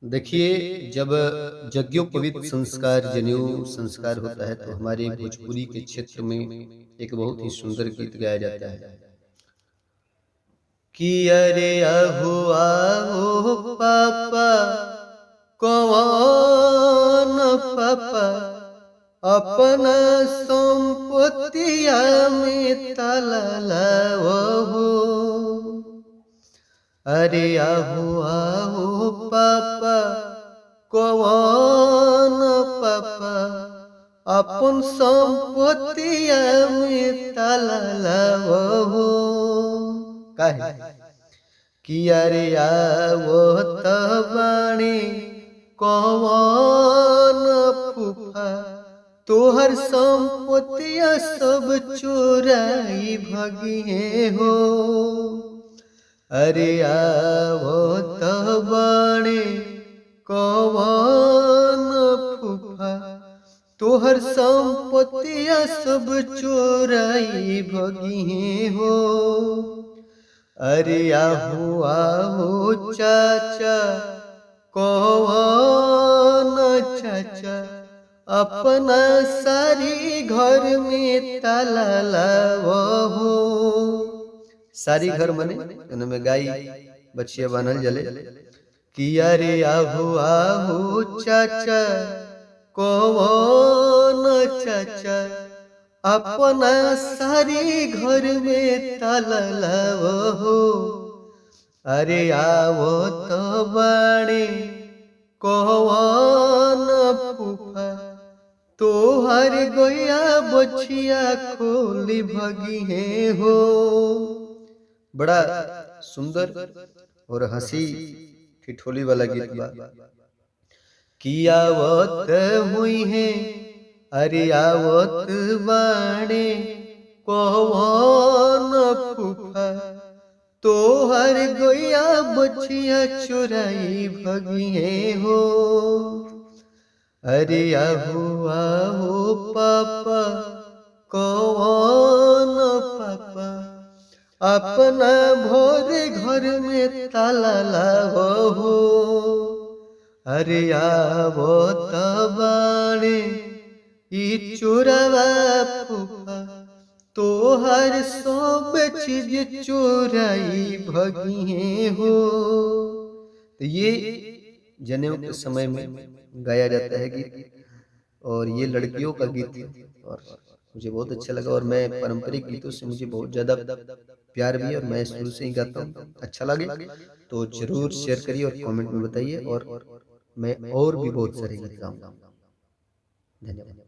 देखिए, जब यज्ञोपवीत संस्कार, जनेऊ संस्कार होता है, तो हमारे भोजपुरी के क्षेत्र में एक बहुत ही सुंदर गीत गाया जाता है कि अरे अहुआ हो पापा, कौन पापा अपना संपत्तिया में ताला लाओ। अरे आहुआ हो पापा, कौन पापा अपन संपत्तिया में ताला लाओ। काहे कि अरे आवो तबाणी कौन फूफा, तोहर संपत्तिया सब चोराई भगिए हो। अरे आवो तबाणी कौन फूफा, तोहर संपत्तिया सब चोराई भगिए हो। अरे आहू आहू चाचा, कौन चाचा अपना सारी घर में ताला लाओ। सारी घर मने उनमें गाय बछिया बानल जले कि अरे आहू आहू चाचा, कौन चाचा अपना सारी घर में ताला लाओ। अरे आवो तो बाणी कौन फूफा, तोहर गोया बछिया खोली भगिए हो। बड़ा सुंदर और हंसी ठिठोली वाला गीत बा कि आवत हुई है, अरे आवत बाणे कौन फूफा, तोहर गोया बछिया चुराई भगिए हो। अरे आहू आहू पापा, कौन पापा अपना भोर घर में ताला लाओ। अरे आवो तबाणे ई चोरवा फूफा, तोहर सब चीज चोराई भगिए हो। तो ये जनेऊ के समय में गाया जाता है गीत, और ये लड़कियों का गीत है और मुझे बहुत अच्छा लगा। और मैं पारंपरिक गीतों से मुझे बहुत ज़्यादा प्यार भी है और मैं शुरू से ही गाता हूँ। अच्छा लगे तो जरूर शेयर करिए और कमेंट में बताइए, और मैं और भी बहुत सारे गीत गाऊंगा। धन्यवाद।